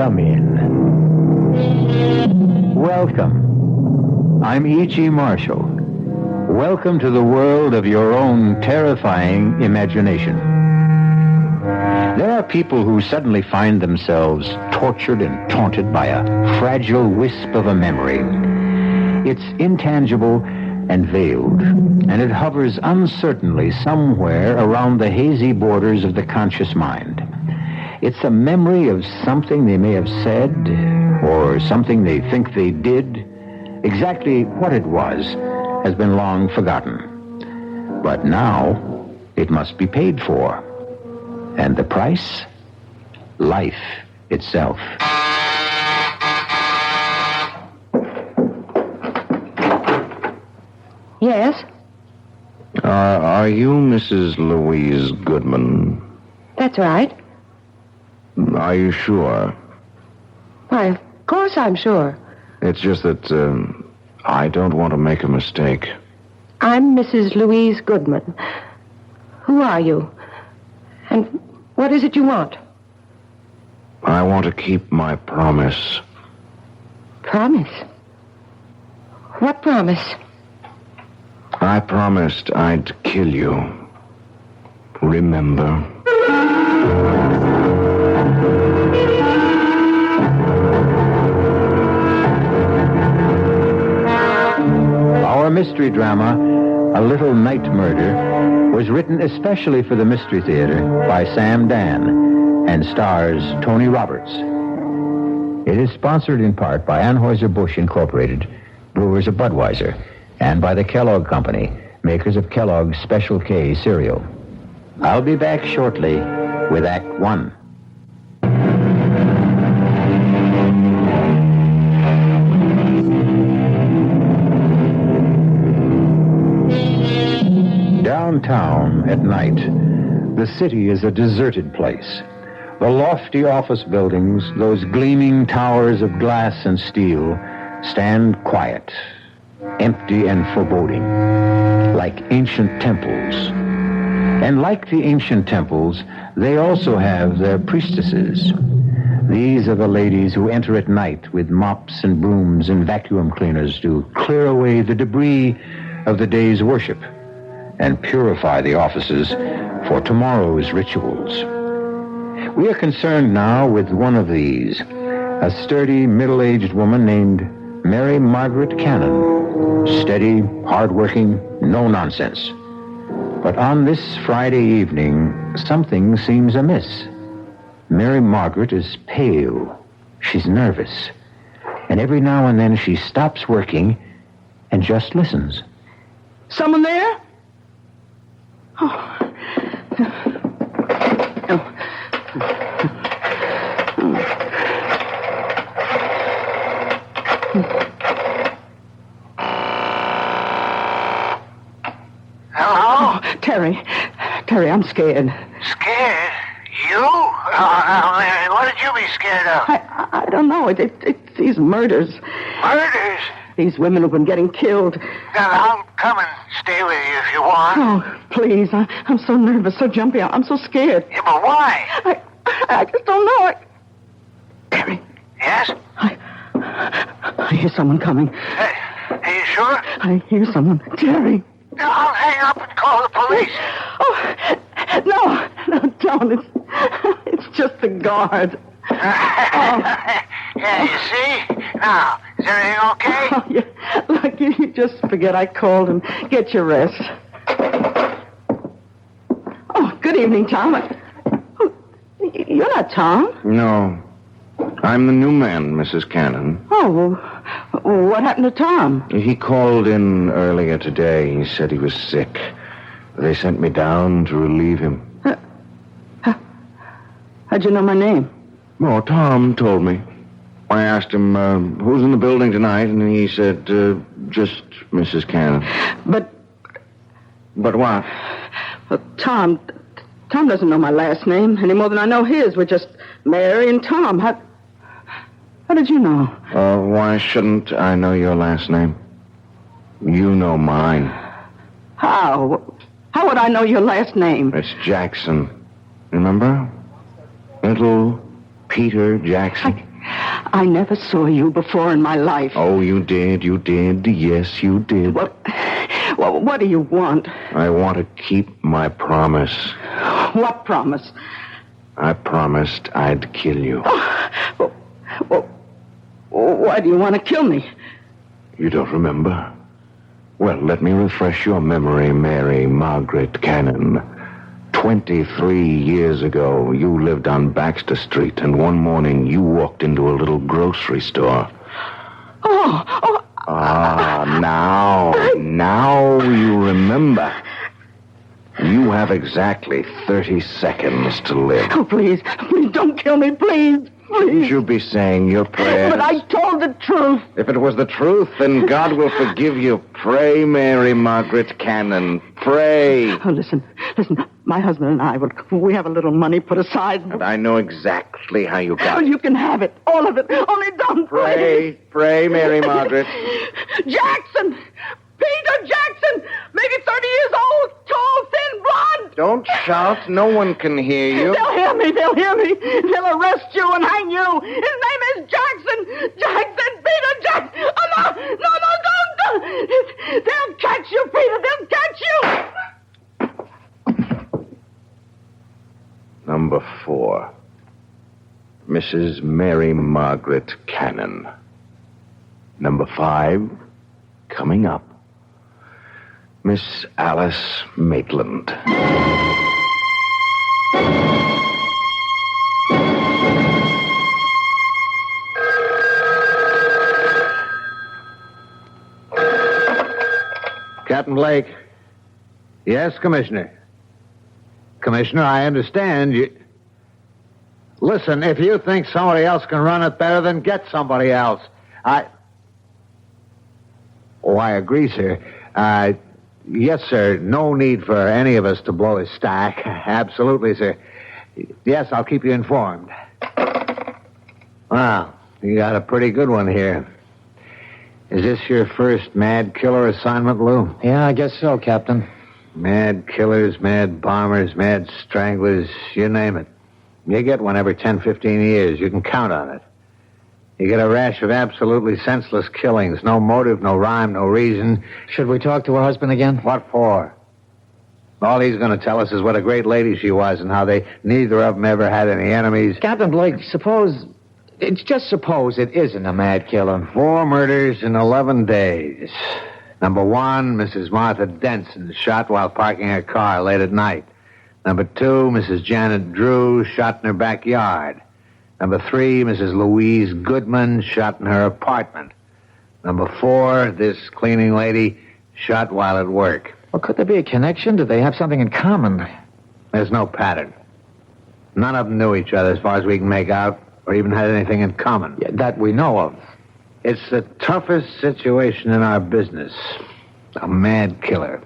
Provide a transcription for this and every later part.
Come in. Welcome. I'm E.G. Marshall. Welcome to the world of your own terrifying imagination. There are people who suddenly find themselves tortured and taunted by a fragile wisp of a memory. It's intangible and veiled, and it hovers uncertainly somewhere around the hazy borders of the conscious mind. It's a memory of something they may have said, or something they think they did. Exactly what it was has been long forgotten. But now, it must be paid for. And the price? Life itself. Yes? Are you Mrs. Louise Goodman? That's right. Are you sure? Why, of course I'm sure. It's just that I don't want to make a mistake. I'm Mrs. Louise Goodman. Who are you? And what is it you want? I want to keep my promise. Promise? What promise? I promised I'd kill you. Remember? Our mystery drama, A Little Night Murder, was written especially for the Mystery Theater by Sam Dan and stars Tony Roberts. It is sponsored in part by Anheuser-Busch Incorporated, brewers of Budweiser, and by the Kellogg Company, makers of Kellogg's Special K cereal. I'll be back shortly with Act One. Downtown at night, the city is a deserted place. The lofty office buildings, those gleaming towers of glass and steel, stand quiet, empty and foreboding, like ancient temples. And like the ancient temples, they also have their priestesses. These are the ladies who enter at night with mops and brooms and vacuum cleaners to clear away the debris of the day's worship and purify the offices for tomorrow's rituals. We are concerned now with one of these, a sturdy, middle-aged woman named Mary Margaret Cannon. Steady, hardworking, no nonsense. But on this Friday evening, something seems amiss. Mary Margaret is pale. She's nervous. And every now and then she stops working and just listens. Someone there? Oh. Hello? Terry, I'm scared. Scared? You? What did you be scared of? I don't know. It's these murders. Murders? These women who've been getting killed. Then I'll come and stay with you if you want. Oh, please. I'm so nervous, so jumpy. I'm so scared. Yeah, but why? I just don't know. Terry. Yes? I hear someone coming. Are you sure? I hear someone. Terry. I'll hang up and call the police. Oh, no, don't. It's just the guard. Yeah, you see? Now, is everything okay? Oh, yeah. Look, you just forget I called and get your rest. Oh, good evening, Tom. You're not Tom. No. I'm the new man, Mrs. Cannon. Oh, well, what happened to Tom? He called in earlier today. He said he was sick. They sent me down to relieve him. How'd you know my name? Oh, Tom told me. I asked him, who's in the building tonight, and he said, just Mrs. Cannon. But what? Well, Tom doesn't know my last name any more than I know his. We're just Mary and Tom. How did you know? Why shouldn't I know your last name? You know mine. How? How would I know your last name? It's Jackson. Remember? Little Peter Jackson. I never saw you before in my life. Oh, you did. Yes, you did. What do you want? I want to keep my promise. What promise? I promised I'd kill you. Why do you want to kill me? You don't remember? Well, let me refresh your memory, Mary Margaret Cannon. 23 years ago, you lived on Baxter Street, and one morning you walked into a little grocery store. Now you remember. You have exactly 30 seconds to live. Oh, please don't kill me, please. You should be saying your prayers. But I told the truth. If it was the truth, then God will forgive you. Pray, Mary Margaret Cannon. Pray. Oh, listen. My husband and I, we have a little money put aside. And I know exactly how you got it. You can have it. All of it. Only don't Pray, Mary Margaret. Jackson! Peter Jackson! Maybe 30 years old, tall, thin, blonde. Don't shout. No one can hear you. They'll hear me. They'll arrest you and hang you. His name is Jackson. Peter Jackson. Oh, no, don't. They'll catch you, Peter. They'll catch you. Number 4. Mrs. Mary Margaret Cannon. Number 5, coming up, Miss Alice Maitland. Captain Blake. Yes, Commissioner. Commissioner, I understand you... Listen, if you think somebody else can run it better, then get somebody else. I agree, sir. Yes, sir. No need for any of us to blow his stack. Absolutely, sir. Yes, I'll keep you informed. Wow, you got a pretty good one here. Is this your first mad killer assignment, Lou? Yeah, I guess so, Captain. Mad killers, mad bombers, mad stranglers, you name it. You get one every 10, 15 years. You can count on it. You get a rash of absolutely senseless killings. No motive, no rhyme, no reason. Should we talk to her husband again? What for? All he's going to tell us is what a great lady she was and how neither of them ever had any enemies. Captain Blake, suppose it isn't a mad killer. 4 murders in 11 days. Number 1, Mrs. Martha Denson, shot while parking her car late at night. Number 2, Mrs. Janet Drew, shot in her backyard. Number 3, Mrs. Louise Goodman, shot in her apartment. Number 4, this cleaning lady, shot while at work. Well, could there be a connection? Do they have something in common? There's no pattern. None of them knew each other as far as we can make out, or even had anything in common. Yeah, that we know of. It's the toughest situation in our business. A mad killer.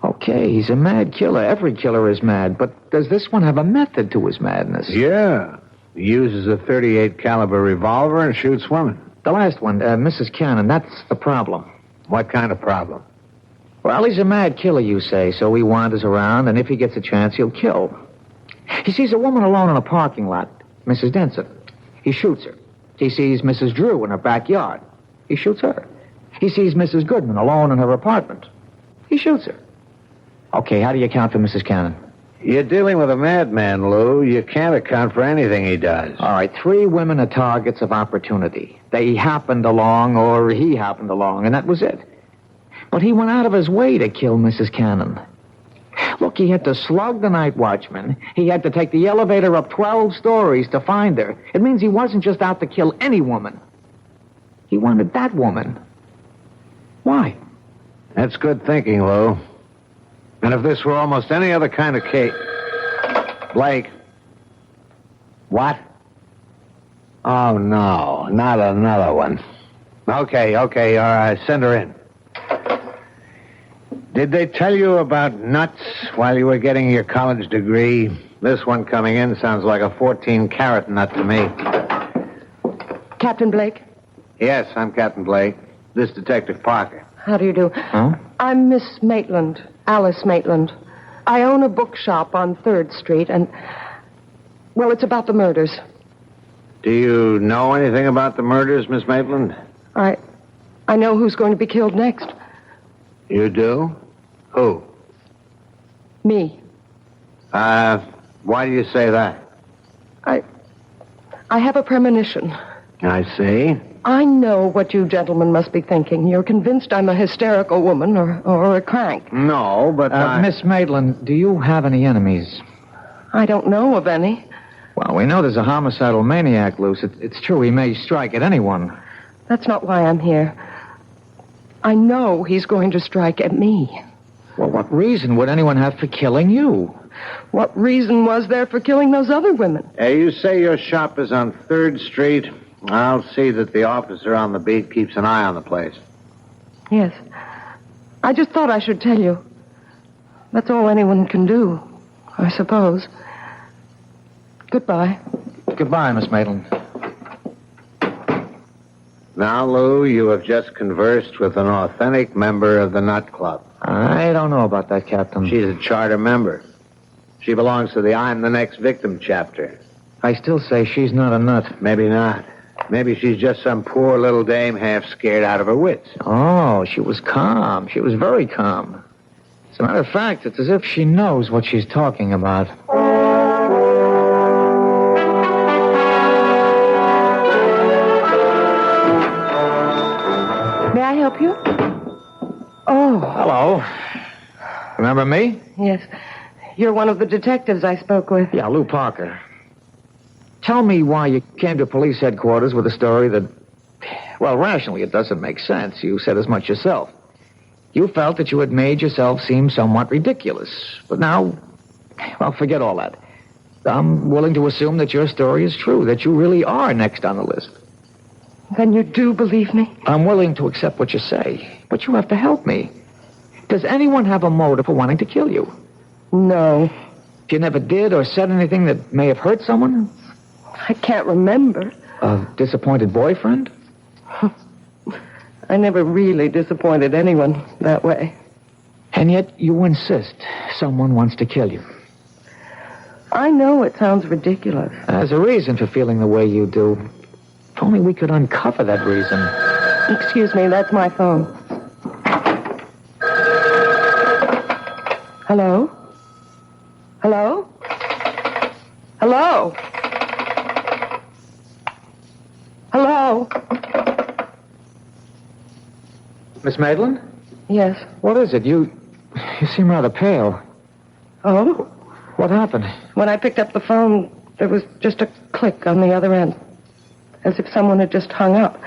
Okay, he's a mad killer. Every killer is mad. But does this one have a method to his madness? Yeah. He uses a .38 caliber revolver and shoots women. The last one, Mrs. Cannon, that's the problem. What kind of problem? Well, he's a mad killer, you say, so he wanders around, and if he gets a chance, he'll kill. He sees a woman alone in a parking lot, Mrs. Denson. He shoots her. He sees Mrs. Drew in her backyard. He shoots her. He sees Mrs. Goodman alone in her apartment. He shoots her. Okay, how do you account for Mrs. Cannon? You're dealing with a madman, Lou. You can't account for anything he does. All right, 3 women are targets of opportunity. They happened along, or he happened along, and that was it. But he went out of his way to kill Mrs. Cannon. Look, he had to slug the night watchman. He had to take the elevator up 12 stories to find her. It means he wasn't just out to kill any woman. He wanted that woman. Why? That's good thinking, Lou. And if this were almost any other kind of case... Blake. What? Oh, no. Not another one. Okay, all right. Send her in. Did they tell you about nuts while you were getting your college degree? This one coming in sounds like a 14-carat nut to me. Captain Blake? Yes, I'm Captain Blake. This Detective Parker. How do you do? Huh? I'm Miss Maitland, Alice Maitland. I own a bookshop on 3rd Street, and... Well, it's about the murders. Do you know anything about the murders, Miss Maitland? I know who's going to be killed next. You do? Who? Me. Why do you say that? I have a premonition. I see. I know what you gentlemen must be thinking. You're convinced I'm a hysterical woman or a crank. No, but Miss Maitland, do you have any enemies? I don't know of any. Well, we know there's a homicidal maniac loose. It's true he may strike at anyone. That's not why I'm here. I know he's going to strike at me. Well, what reason would anyone have for killing you? What reason was there for killing those other women? You say your shop is on 3rd Street. I'll see that the officer on the beat keeps an eye on the place. Yes. I just thought I should tell you. That's all anyone can do, I suppose. Goodbye. Goodbye, Miss Maitland. Now, Lou, you have just conversed with an authentic member of the Nut Club. I don't know about that, Captain. She's a charter member. She belongs to the I'm the Next Victim chapter. I still say she's not a nut. Maybe not. Maybe she's just some poor little dame half scared out of her wits. Oh, she was calm. She was very calm. As a matter of fact, it's as if she knows what she's talking about. May I help you? Oh. Hello. Remember me? Yes. You're one of the detectives I spoke with. Yeah, Lou Parker. Tell me why you came to police headquarters with a story that, well, rationally, it doesn't make sense. You said as much yourself. You felt that you had made yourself seem somewhat ridiculous. But now, well, forget all that. I'm willing to assume that your story is true, that you really are next on the list. Then you do believe me? I'm willing to accept what you say, but you have to help me. Does anyone have a motive for wanting to kill you? No. If you never did or said anything that may have hurt someone? I can't remember. A disappointed boyfriend? I never really disappointed anyone that way. And yet you insist someone wants to kill you. I know it sounds ridiculous. There's a reason for feeling the way you do. If only we could uncover that reason. Excuse me, that's my phone. Hello? Hello? Hello? Hello? Miss Maitland? Yes. What is it? You seem rather pale. Oh? What happened? When I picked up the phone, there was just a click on the other end. As if someone had just hung up.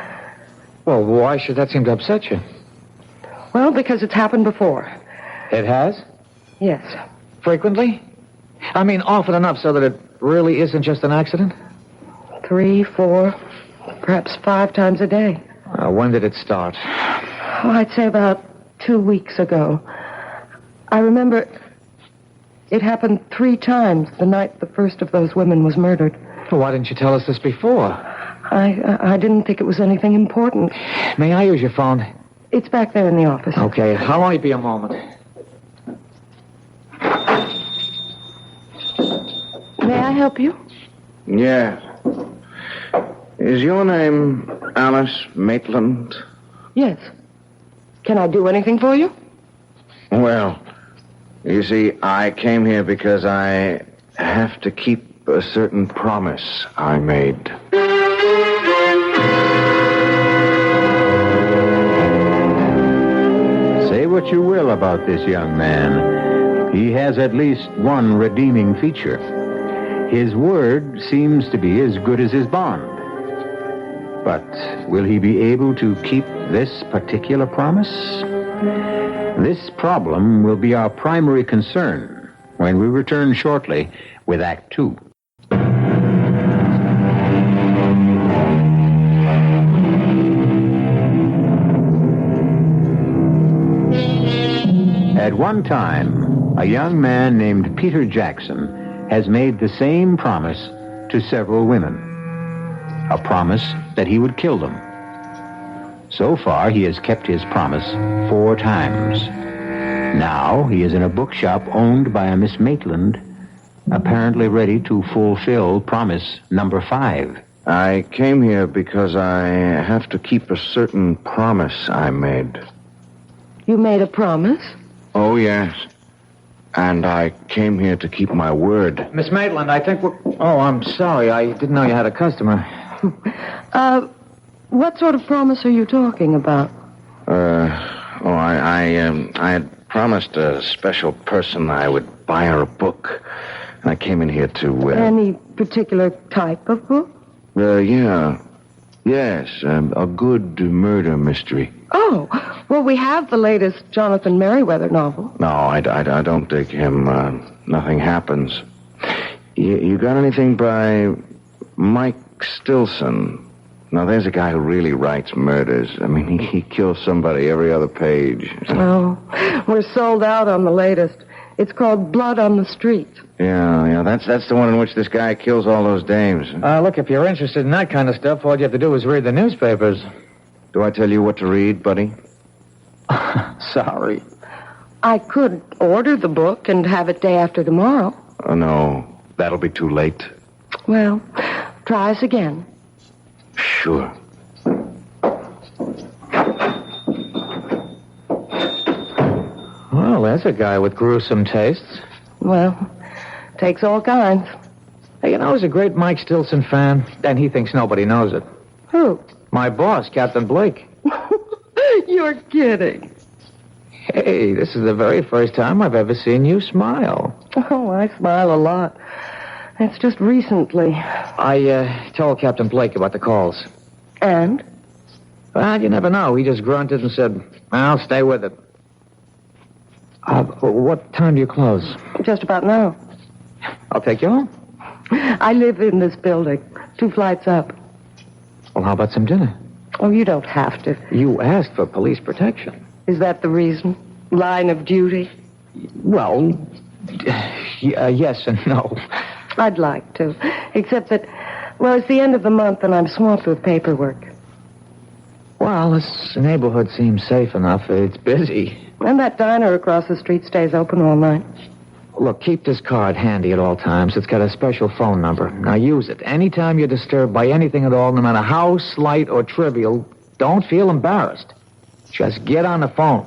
Well, why should that seem to upset you? Well, because it's happened before. It has? Yes. Frequently? I mean, often enough so that it really isn't just an accident? 3, 4, perhaps 5 times a day. When did it start? Oh, I'd say about 2 weeks ago. I remember it happened 3 times the night the first of those women was murdered. Well, why didn't you tell us this before? I didn't think it was anything important. May I use your phone? It's back there in the office. Okay, I'll only be a moment. May I help you? Yes. Is your name Alice Maitland? Yes. Can I do anything for you? Well, you see, I came here because I have to keep a certain promise I made. Say what you will about this young man. He has at least one redeeming feature. His word seems to be as good as his bond. But will he be able to keep this particular promise? This problem will be our primary concern when we return shortly with Act 2. At one time, a young man named Peter Jackson has made the same promise to several women. A promise that he would kill them. So far, he has kept his promise 4 times. Now, he is in a bookshop owned by a Miss Maitland, apparently ready to fulfill promise number 5. I came here because I have to keep a certain promise I made. You made a promise? Oh, yes. And I came here to keep my word. Miss Maitland, I think we're... Oh, I'm sorry. I didn't know you had a customer. What sort of promise are you talking about? I had promised a special person I would buy her a book. And I came in here to... Any particular type of book? Yeah. Yes, a good murder mystery. Oh, well, we have the latest Jonathan Merriweather novel. No, I don't dig him. Nothing happens. You got anything by Mike Stilson? Now, there's a guy who really writes murders. I mean, he kills somebody every other page. Oh, we're sold out on the latest. It's called Blood on the Street. Yeah, that's the one in which this guy kills all those dames. Look, if you're interested in that kind of stuff, all you have to do is read the newspapers. Do I tell you what to read, buddy? Sorry. I could order the book and have it day after tomorrow. Oh, no. That'll be too late. Well, try us again. Sure. Well, there's a guy with gruesome tastes. Well, takes all kinds. Hey, you know, he's a great Mike Stilson fan, and he thinks nobody knows it. Who? My boss, Captain Blake. You're kidding. Hey, this is the very first time I've ever seen you smile. Oh, I smile a lot. It's just recently. I told Captain Blake about the calls. And? Well, you never know. He just grunted and said, I'll stay with it. What time do you close? Just about now. I'll take you home. I live in this building, 2 flights up. Well, how about some dinner? Oh, you don't have to. You asked for police protection. Is that the reason? Line of duty? Well, yes and no. I'd like to. Except that, well, it's the end of the month and I'm swamped with paperwork. Well, this neighborhood seems safe enough. It's busy. And that diner across the street stays open all night. Look, keep this card handy at all times. It's got a special phone number. Now use it. Anytime you're disturbed by anything at all, no matter how slight or trivial, don't feel embarrassed. Just get on the phone.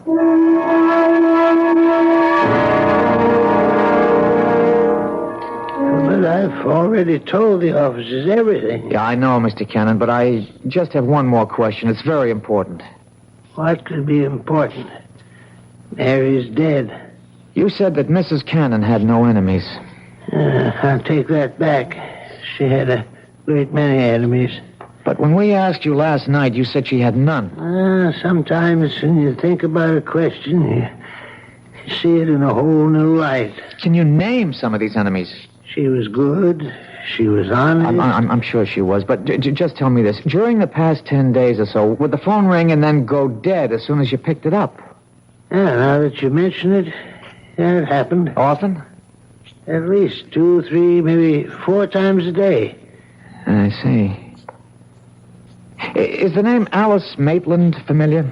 But I've already told the officers everything. Yeah, I know, Mr. Cannon, but I just have one more question. It's very important. What could be important? Mary's dead. You said that Mrs. Cannon had no enemies. I'll take that back. She had a great many enemies. But when we asked you last night, you said she had none. Sometimes when you think about a question, you see it in a whole new light. Can you name some of these enemies? She was good. She was honest. I'm sure she was, but just tell me this. During the past 10 days or so, would the phone ring and then go dead as soon as you picked it up? Yeah, now that you mention it, yeah, it happened. Often? At least 2, 3, maybe 4 times a day. I see. Is the name Alice Maitland familiar?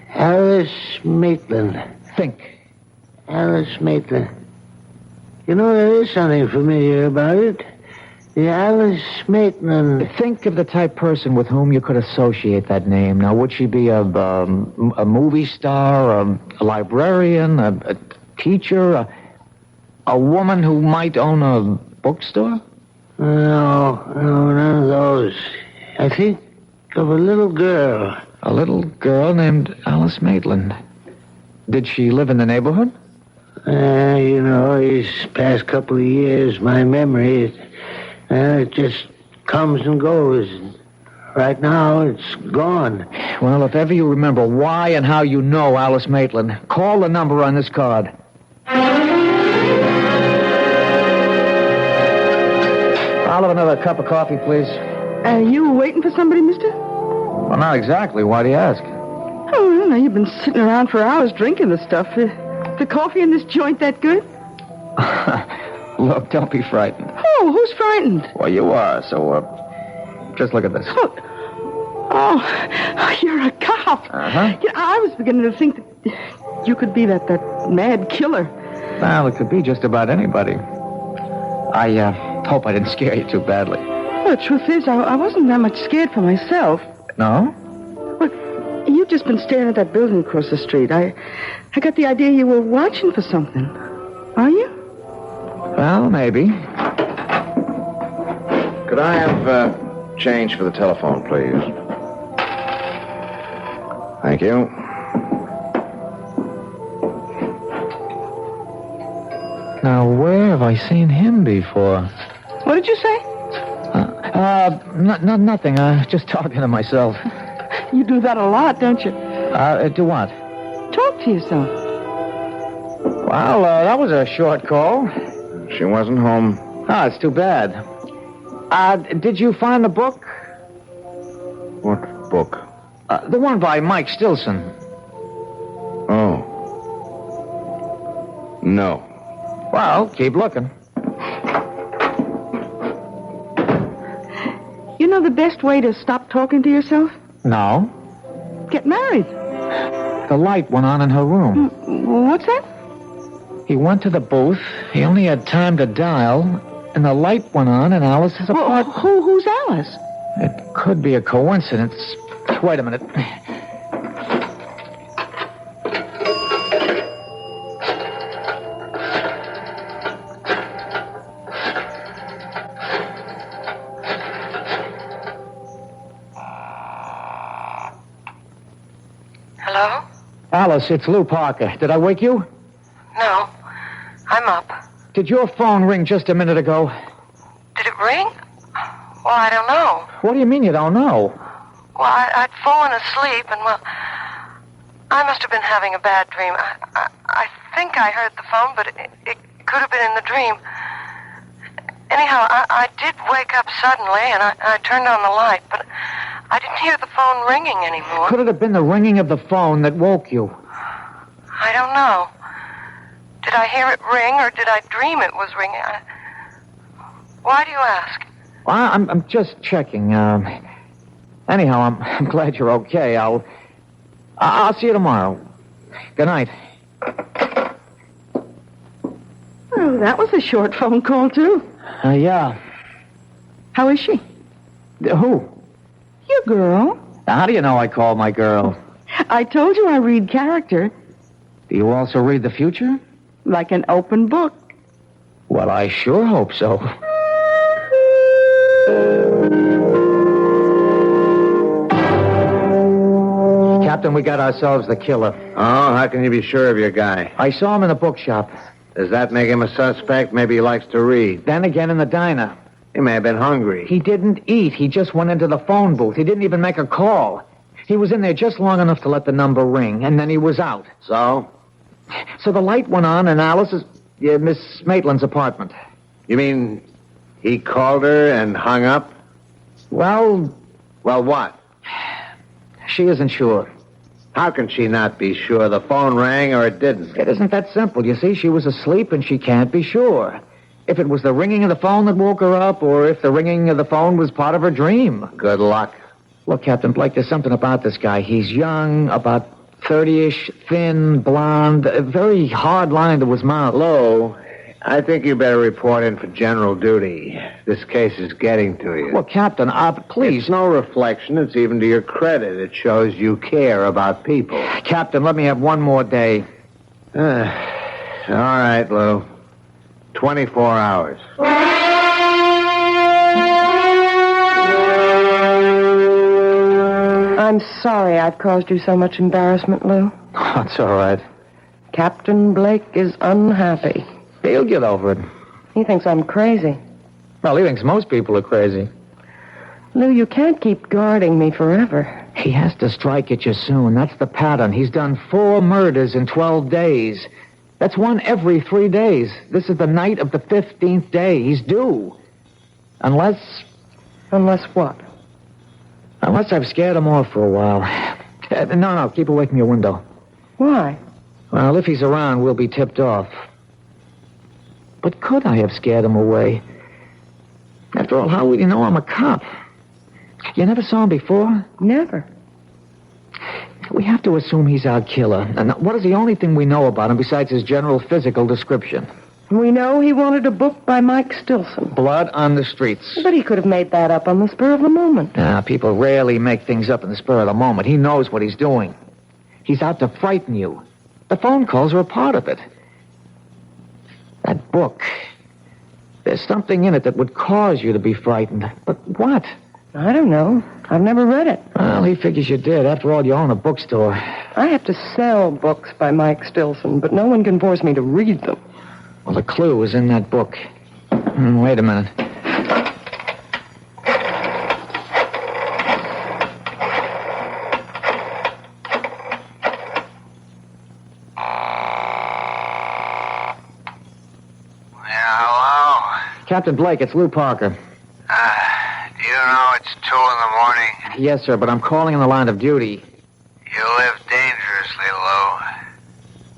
Alice Maitland. Think. Alice Maitland. You know, there is something familiar about it. The Alice Maitland. Think of the type person with whom you could associate that name. Now, would she be a movie star, a librarian, a teacher, a woman who might own a bookstore? No, none of those. I think of a little girl. A little girl named Alice Maitland. Did she live in the neighborhood? You know, these past couple of years, my memory, it just comes and goes. Right now, it's gone. Well, if ever you remember why and how you know Alice Maitland, call the number on this card. I'll have another cup of coffee, please. You were waiting for somebody, mister? Well, not exactly. Why do you ask? Oh, well, now you've been sitting around for hours drinking the stuff. The coffee in this joint that good? Look, don't be frightened. Oh, who's frightened? Well, you are, so, just look at this. Oh, you're a cop. Uh-huh. Yeah, I was beginning to think that you could be that mad killer. Well, it could be just about anybody. I hope I didn't scare you too badly. Well, the truth is, I wasn't that much scared for myself. No? Well, you've just been staring at that building across the street. I got the idea you were watching for something. Are you? Well, maybe. Could I have change for the telephone, please? Thank you. Now, where have I seen him before? What did you say? Nothing. Just talking to myself. You do that a lot, don't you? Do what? Talk to yourself. Well, that was a short call. She wasn't home. Oh, it's too bad. Did you find the book? What book? The one by Mike Stilson. Oh. No. Well, keep looking. You know the best way to stop talking to yourself? No. Get married. The light went on in her room. What's that? He went to the booth. He only had time to dial, and the light went on in Alice's apartment. Who's Alice? It could be a coincidence. Wait a minute. Hello? Alice, it's Lou Parker. Did I wake you? No. I'm up. Did your phone ring just a minute ago? Did it ring? Well, I don't know. What do you mean you don't know? Well, I'd fallen asleep, and, well, I must have been having a bad dream. I think I heard the phone, but it could have been in the dream. Anyhow, I did wake up suddenly, and I turned on the light, but I didn't hear the phone ringing anymore. Could it have been the ringing of the phone that woke you? I don't know. Did I hear it ring, or did I dream it was ringing? Why do you ask? Well, I'm just checking. Anyhow, I'm glad you're okay. I'll see you tomorrow. Good night. Oh, that was a short phone call, too. Yeah. How is she? Who? Your girl. How do you know I called my girl? I told you I read character. Do you also read the future? Like an open book. Well, I sure hope so. Captain, we got ourselves the killer. Oh, how can you be sure of your guy? I saw him in the bookshop. Does that make him a suspect? Maybe he likes to read. Then again in the diner. He may have been hungry. He didn't eat. He just went into the phone booth. He didn't even make a call. He was in there just long enough to let the number ring, and then he was out. So? So the light went on in Alice's, Miss Maitland's apartment. You mean he called her and hung up? Well, what? she isn't sure. How can she not be sure? The phone rang or it didn't? It isn't that simple. You see, she was asleep and she can't be sure. If it was the ringing of the phone that woke her up, or if the ringing of the phone was part of her dream. Good luck. Look, Captain Blake, there's something about this guy. He's young, about 30-ish, thin, blonde, a very hard line to his mouth. Lou, I think you better report in for general duty. This case is getting to you. Well, Captain, please. It's no reflection. It's even to your credit. It shows you care about people. Captain, let me have one more day. All right, Lou. 24 hours. I'm sorry I've caused you so much embarrassment, Lou. That's all right. Captain Blake is unhappy. He'll get over it. He thinks I'm crazy. Well, he thinks most people are crazy. Lou, you can't keep guarding me forever. He has to strike at you soon. That's the pattern. He's done 4 murders in 12 days. That's one every 3 days. This is the night of the 15th day. He's due. Unless what? Unless I've scared him off for a while. No, keep away from your window. Why? Well, if he's around, we'll be tipped off. But could I have scared him away? After all, how would you know I'm a cop? You never saw him before? Never. We have to assume he's our killer. And what is the only thing we know about him besides his general physical description? We know he wanted a book by Mike Stilson. Blood on the Streets. But he could have made that up on the spur of the moment. People rarely make things up in the spur of the moment. He knows what he's doing. He's out to frighten you. The phone calls are a part of it. That book. There's something in it that would cause you to be frightened. But what? I don't know. I've never read it. Well, he figures you did. After all, you own a bookstore. I have to sell books by Mike Stilson, but no one can force me to read them. Well, the clue is in that book. Wait a minute. Captain Blake, it's Lou Parker. Do you know it's 2 a.m? Yes, sir, but I'm calling in the line of duty. You live dangerously, Lou.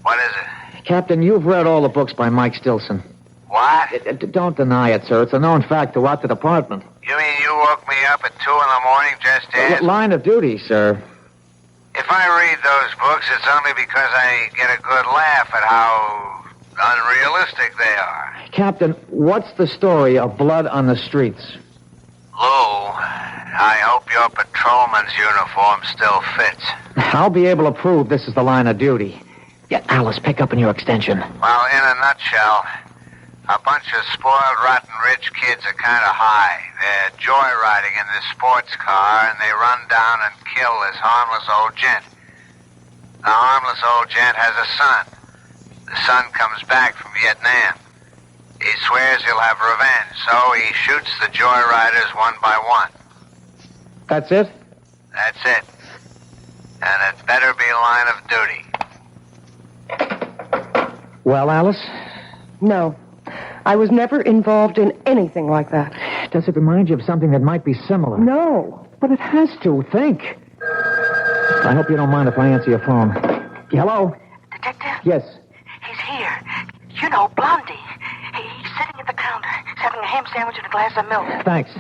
What is it? Captain, you've read all the books by Mike Stilson. What? Don't deny it, sir. It's a known fact throughout the department. You mean you woke me up at 2 a.m. just to ask? Line of duty, sir. If I read those books, it's only because I get a good laugh at how unrealistic they are. Captain, what's the story of Blood on the Streets? Lou, I hope your patrolman's uniform still fits. I'll be able to prove this is the line of duty. Yeah, Alice, pick up in your extension. Well, in a nutshell, a bunch of spoiled, rotten rich kids are kind of high. They're joyriding in this sports car, and they run down and kill this harmless old gent. The harmless old gent has a son. The son comes back from Vietnam. He swears he'll have revenge, so he shoots the joyriders one by one. That's it? That's it. And it better be line of duty. Well, Alice? No. I was never involved in anything like that. Does it remind you of something that might be similar? No. But it has to. Think. I hope you don't mind if I answer your phone. Hello? Detective? Yes. He's here. You know, Blondie. He's sitting at the counter. He's having a ham sandwich and a glass of milk. Thanks.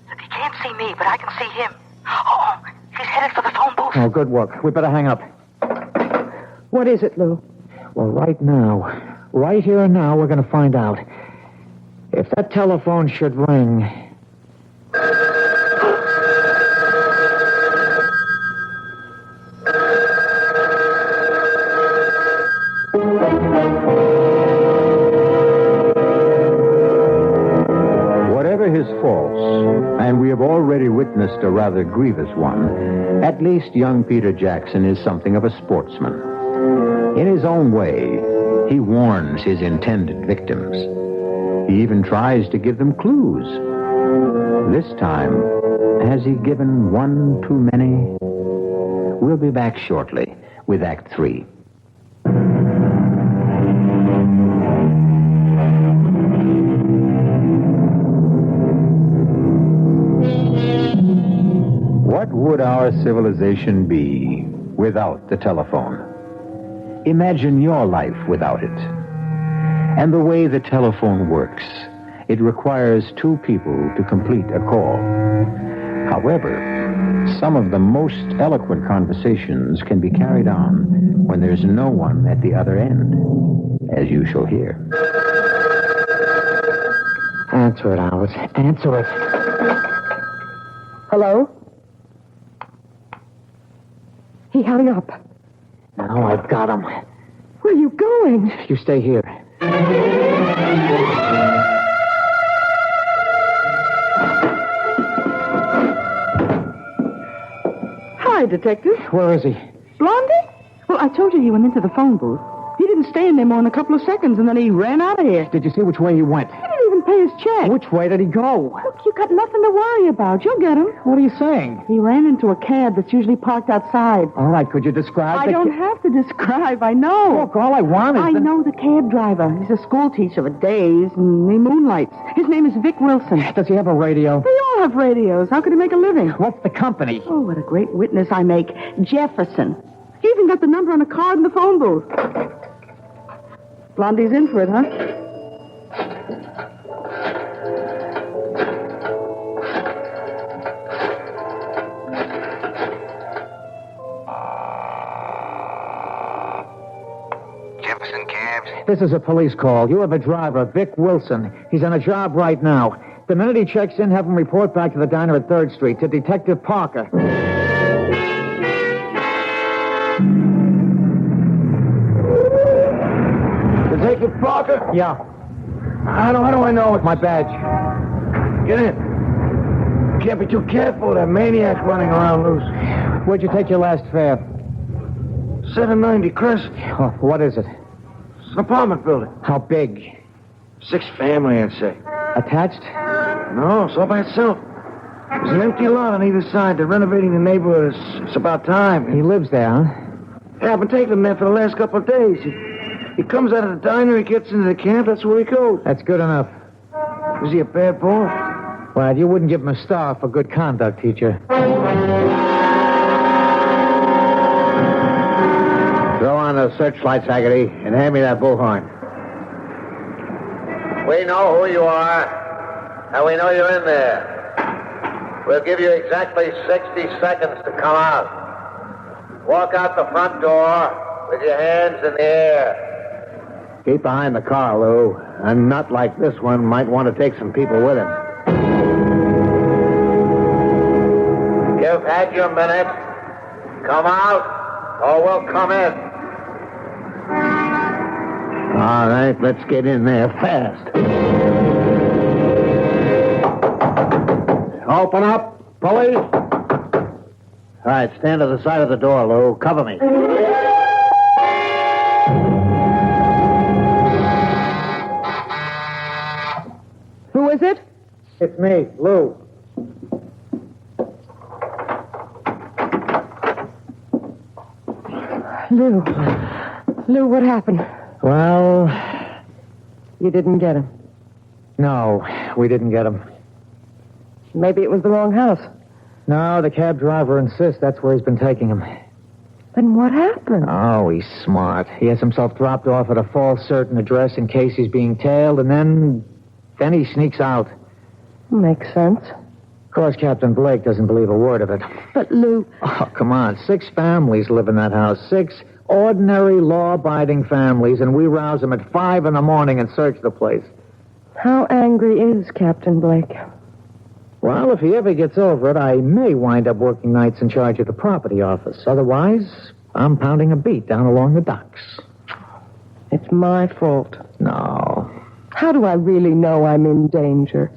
Look, he can't see me, but I can see him. Oh, he's headed for the phone booth. Oh, good work. We better hang up. What is it, Lou? Well, right now, right here and now, we're going to find out. If that telephone should ring... Whatever his faults, and we have already witnessed a rather grievous one, at least young Peter Jackson is something of a sportsman. In his own way, he warns his intended victims. He even tries to give them clues. This time, has he given one too many? We'll be back shortly with Act 3. What would our civilization be without the telephone? Imagine your life without it. And the way the telephone works, it requires two people to complete a call. However, some of the most eloquent conversations can be carried on when there's no one at the other end, as you shall hear. Answer it, Alice. Answer it. Hello? He hung up. Now I've got him. Where are you going? You stay here. Hi, Detective. Where is he? Blondie? Well, I told you he went into the phone booth. He didn't stay in there more than a couple of seconds, and then he ran out of here. Did you see which way he went? He didn't even pay his check. Which way did he go? Look, you got nothing to worry about. You'll get him. What are you saying? He ran into a cab that's usually parked outside. All right, could you describe I don't have to describe. I know. Look, all I want is... I know the cab driver. He's a school teacher for days, and he moonlights. His name is Vic Wilson. Does he have a radio? They all have radios. How could he make a living? What's the company? Oh, what a great witness I make. Jefferson. He even got the number on a card in the phone booth. Blondie's in for it, huh? Jefferson cabs? This is a police call. You have a driver, Vic Wilson. He's on a job right now. The minute he checks in, have him report back to the diner at 3rd Street, to Detective Parker. Detective Parker? Yeah. How do I know it's... My badge. Get in. You can't be too careful. That maniac's running around loose. Where'd you take your last fare? 790 Crescent. Oh, what is it? It's an apartment building. How big? 6 family, I'd say. Attached? No, it's all by itself. There's an empty lot on either side. They're renovating the neighborhood. It's about time. He lives there, huh? Yeah, I've been taking him there for the last couple of days. He comes out of the diner, he gets into the camp, that's where he goes. That's good enough. Is he a bad boy? Well, you wouldn't give him a star for good conduct, teacher. Throw on the searchlights, Haggerty, and hand me that bullhorn. We know who you are, and we know you're in there. We'll give you exactly 60 seconds to come out. Walk out the front door with your hands in the air. Keep behind the car, Lou. A nut like this one might want to take some people with him. You've had your minute. Come out, or we'll come in. All right, let's get in there fast. Open up, police. All right, stand to the side of the door, Lou. Cover me. Who is it? It's me, Lou. Lou, what happened? Well, You didn't get him. no, we didn't get him. Maybe it was the wrong house. No, the cab driver insists that's where he's been taking him. Then what happened? Oh, he's smart. He has himself dropped off at a false certain address in case he's being tailed, and then he sneaks out. Makes sense. Of course, Captain Blake doesn't believe a word of it. But, Lou... Oh, come on. 6 families live in that house. 6 ordinary, law-abiding families, and we rouse them at 5 in the morning and search the place. How angry is Captain Blake? Well, if he ever gets over it, I may wind up working nights in charge of the property office. Otherwise, I'm pounding a beat down along the docks. It's my fault. No. How do I really know I'm in danger?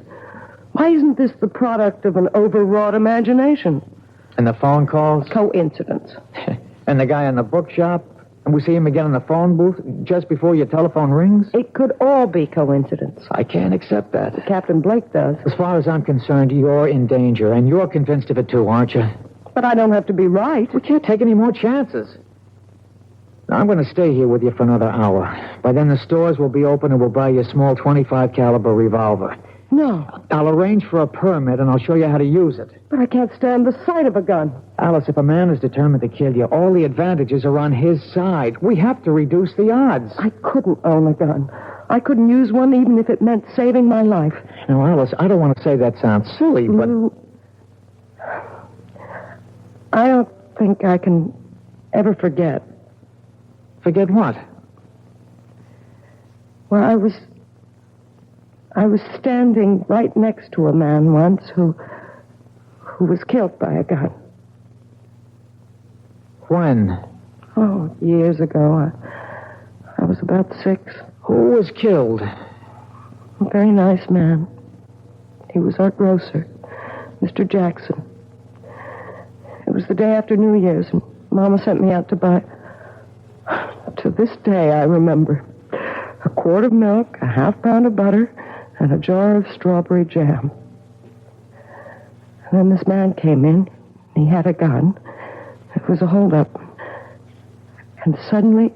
Why isn't this the product of an overwrought imagination? And the phone calls? Coincidence. And the guy in the bookshop? And we see him again in the phone booth just before your telephone rings? It could all be coincidence. I can't accept that. Captain Blake does. As far as I'm concerned, you're in danger, and you're convinced of it too, aren't you? But I don't have to be right. We can't take any more chances. Now, I'm going to stay here with you for another hour. By then, the stores will be open, and we'll buy you a small .25 caliber revolver. No. I'll arrange for a permit, and I'll show you how to use it. But I can't stand the sight of a gun. Alice, if a man is determined to kill you, all the advantages are on his side. We have to reduce the odds. I couldn't own a gun. I couldn't use one even if it meant saving my life. Now, Alice, I don't want to say that sounds silly, but... Lou, I don't think I can ever forget. Forget what? Well, I was standing right next to a man once who was killed by a gun. When? Oh, years ago. I was about 6. Who was killed? A very nice man. He was our grocer, Mr. Jackson. It was the day after New Year's, and Mama sent me out to buy... To this day, I remember. A quart of milk, a half pound of butter, and a jar of strawberry jam. And then this man came in. He had a gun. It was a holdup. And suddenly,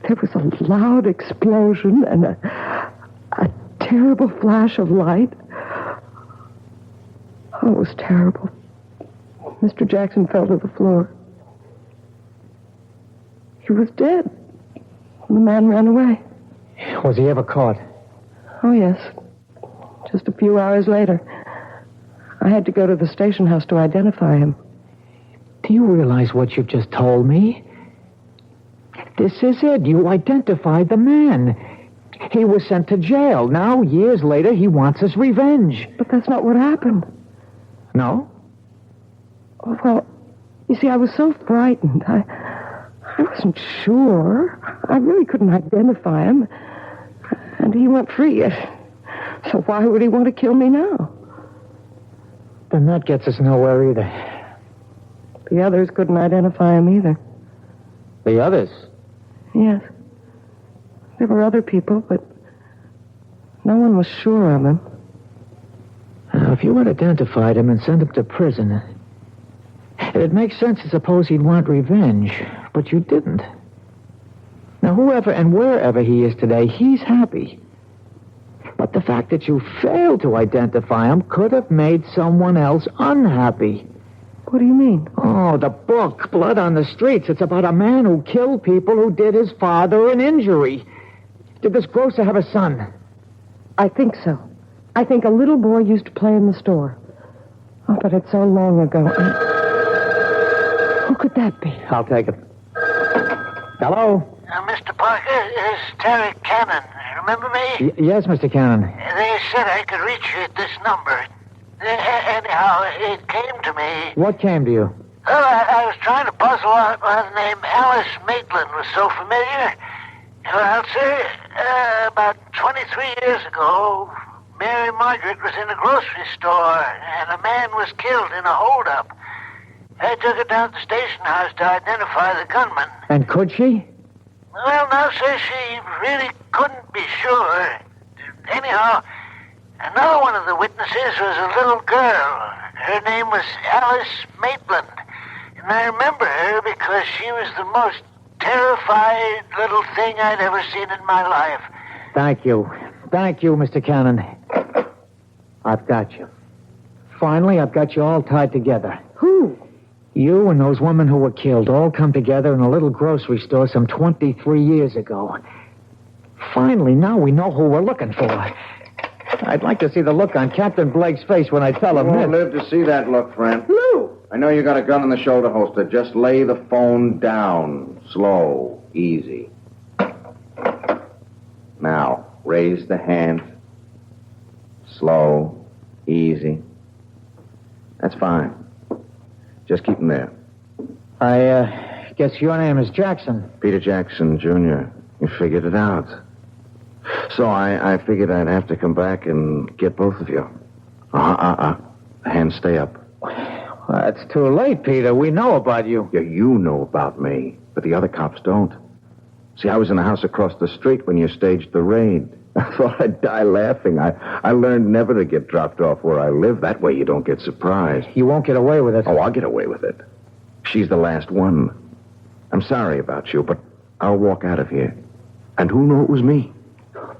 there was a loud explosion and a terrible flash of light. Oh, it was terrible. Mr. Jackson fell to the floor. He was dead. And the man ran away. Was he ever caught? Oh, yes. Just a few hours later. I had to go to the station house to identify him. Do you realize what you've just told me? This is it. You identified the man. He was sent to jail. Now, years later, he wants his revenge. But that's not what happened. No? Well, you see, I was so frightened. I wasn't sure. I really couldn't identify him. And he went free. So why would he want to kill me now? Then that gets us nowhere either. The others couldn't identify him either. The others? Yes. There were other people, but no one was sure of him. Now, if you had identified him and sent him to prison, it'd make sense to suppose he'd want revenge, but you didn't. Now, whoever and wherever he is today, he's happy. But the fact that you failed to identify him could have made someone else unhappy. What do you mean? Oh, the book, Blood on the Streets. It's about a man who killed people who did his father an injury. Did this grocer have a son? I think so. I think a little boy used to play in the store. Oh, but it's so long ago. Who could that be? I'll take it. Hello? Mr. Parker, it's Terry Cannon. Remember me? Yes, Mr. Cannon. They said I could reach you at this number. Anyhow, it came to me. What came to you? Oh, I was trying to puzzle out why the name Alice Maitland was so familiar. Well, sir, about 23 years ago, Mary Margaret was in a grocery store, and a man was killed in a holdup. I took her down to the station house to identify the gunman. And could she? Well, no, sir, she really couldn't be sure. Anyhow, another one of the witnesses was a little girl. Her name was Alice Maitland. And I remember her because she was the most terrified little thing I'd ever seen in my life. Thank you. Thank you, Mr. Cannon. I've got you. Finally, I've got you all tied together. Who? You and those women who were killed all come together in a little grocery store some 23 years ago. Finally, now we know who we're looking for. I'd like to see the look on Captain Blake's face when I tell him You won't this. live to see that look, friend. Lou! I know you got a gun in the shoulder holster. Just lay the phone down. Slow. Easy. Now, raise the hand. Slow. Easy. That's fine. Just keep them there. I guess your name is Jackson. Peter Jackson, Jr. You figured it out. So I figured I'd have to come back and get both of you. The hands stay up. Well, it's too late, Peter. We know about you. Yeah, you know about me, but the other cops don't. See, I was in the house across the street when you staged the raid. I thought I'd die laughing. I learned never to get dropped off where I live. That way you don't get surprised. You won't get away with it. Oh, I'll get away with it. She's the last one. I'm sorry about you, but I'll walk out of here. And who knew it was me?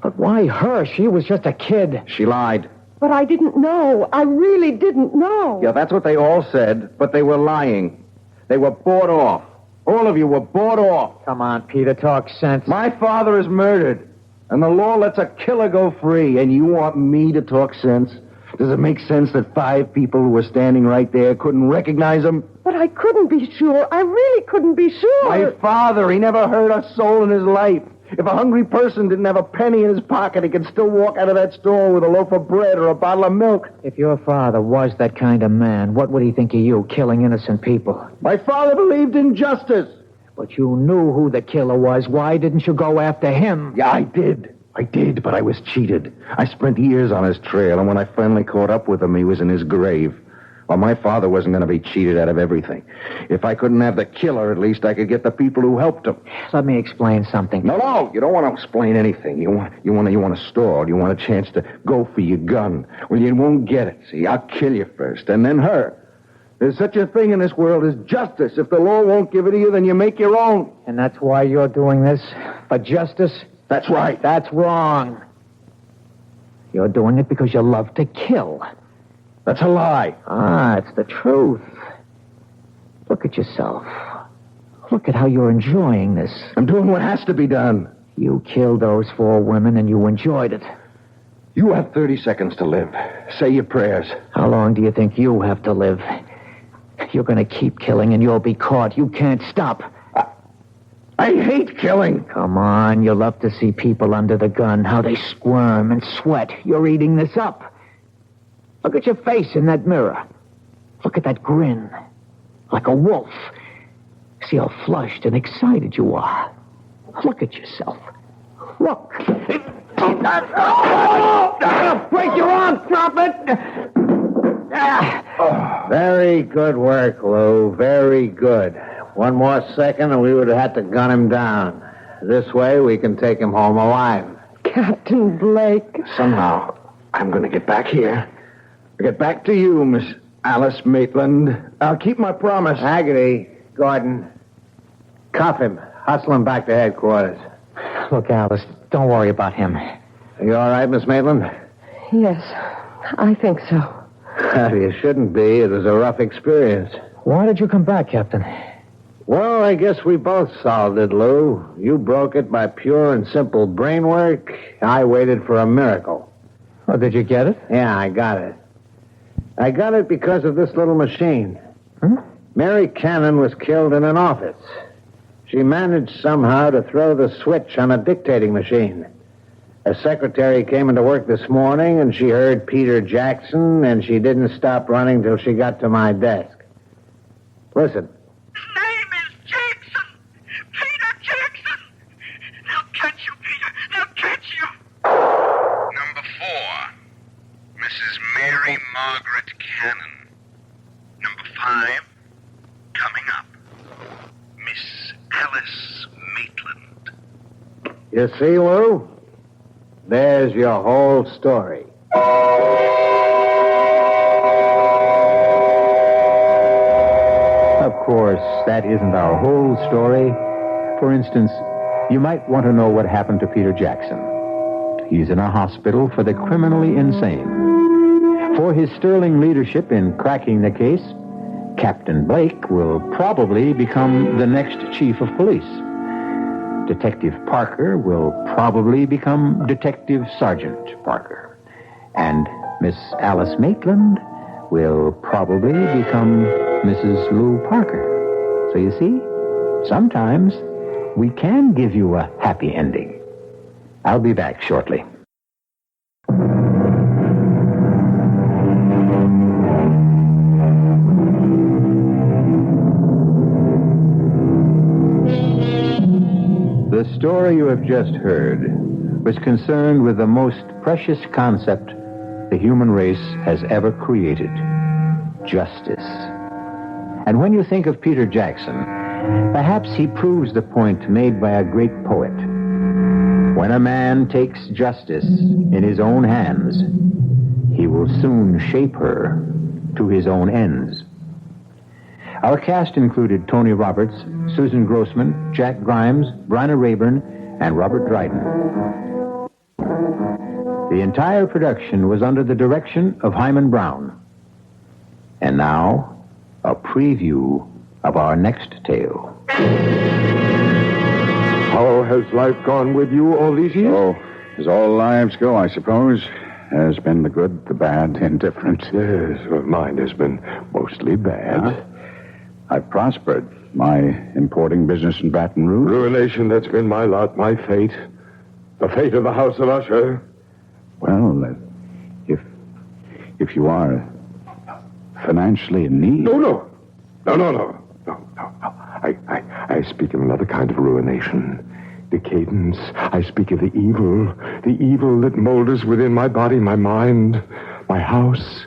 But why her? She was just a kid. She lied. But I didn't know. I really didn't know. Yeah, that's what they all said, but they were lying. They were bought off. All of you were bought off. Come on, Peter, talk sense. My father is murdered, and the law lets a killer go free, and you want me to talk sense? Does it make sense that 5 people who were standing right there couldn't recognize him? But I couldn't be sure. I really couldn't be sure. My father, he never hurt a soul in his life. If a hungry person didn't have a penny in his pocket, he could still walk out of that store with a loaf of bread or a bottle of milk. If your father was that kind of man, what would he think of you, killing innocent people? My father believed in justice. But you knew who the killer was. Why didn't you go after him? Yeah, I did, but I was cheated. I spent years on his trail, and when I finally caught up with him, he was in his grave. Well, my father wasn't going to be cheated out of everything. If I couldn't have the killer, at least I could get the people who helped him. Let me explain something. No, you don't want to explain anything. You want a store. You want a chance to go for your gun. Well, you won't get it. See, I'll kill you first, and then her. There's such a thing in this world as justice. If the law won't give it to you, then you make your own. And that's why you're doing this? For justice? That's right. That's wrong. You're doing it because you love to kill. That's a lie. It's the truth. Look at yourself. Look at how you're enjoying this. I'm doing what has to be done. You killed those 4 women and you enjoyed it. You have 30 seconds to live. Say your prayers. How long do you think you have to live? You're going to keep killing and you'll be caught. You can't stop. I hate killing. Come on, you love to see people under the gun, how they squirm and sweat. You're eating this up. Look at your face in that mirror. Look at that grin. Like a wolf. See how flushed and excited you are. Look at yourself. Look. Break your arm, drop it. Very good work, Lou. Very good. One more second and we would have had to gun him down. This way we can take him home alive. Captain Blake. Somehow, I'm going to get back here. Get back to you, Miss Alice Maitland. I'll keep my promise. Haggerty, Gordon, cuff him. Hustle him back to headquarters. Look, Alice, don't worry about him. Are you all right, Miss Maitland? Yes, I think so. You shouldn't be. It was a rough experience. Why did you come back, Captain? Well, I guess we both solved it, Lou. You broke it by pure and simple brain work. I waited for a miracle. Oh, did you get it? Yeah, I got it. I got it because of this little machine. Mary Cannon was killed in an office. She managed somehow to throw the switch on a dictating machine. A secretary came into work this morning, and she heard Peter Jackson, and she didn't stop running till she got to my desk. Listen. His name is Jackson. Peter Jackson. They'll catch you, Peter. They'll catch you. Number 4, Mrs. Mary Margaret Cannon. Number 5, coming up, Miss Alice Maitland. You see, Lou? There's your whole story. Of course, that isn't our whole story. For instance, you might want to know what happened to Peter Jackson. He's in a hospital for the criminally insane. For his sterling leadership in cracking the case, Captain Blake will probably become the next chief of police. Detective Parker will probably become Detective Sergeant Parker. And Miss Alice Maitland will probably become Mrs. Lou Parker. So you see, sometimes we can give you a happy ending. I'll be back shortly. The story you have just heard was concerned with the most precious concept the human race has ever created, justice. And when you think of Peter Jackson, perhaps he proves the point made by a great poet. When a man takes justice in his own hands, he will soon shape her to his own ends. Our cast included Tony Roberts, Susan Grossman, Jack Grimes, Bryna Rayburn, and Robert Dryden. The entire production was under the direction of Hyman Brown. And now, a preview of our next tale. How has life gone with you all these years? Oh, as all lives go, I suppose. Has been the good, the bad, indifferent. Yes, well, mine has been mostly bad. I've prospered. My importing business in Baton Rouge. Ruination, that's been my lot, my fate. The fate of the House of Usher. Well, if you are financially in need... No. I speak of another kind of ruination. Decadence. I speak of the evil that molders within my body, my mind, my house.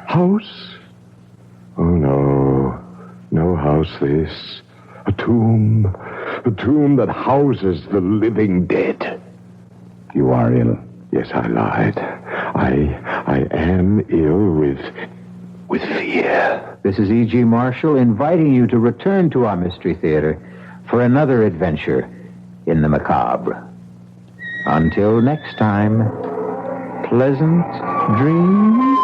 House? Oh, no house this. A tomb that houses the living dead. You are ill. Yes, I lied. I am ill with fear. This is E.G. Marshall inviting you to return to our Mystery Theater for another adventure in the macabre. Until next time, pleasant dreams.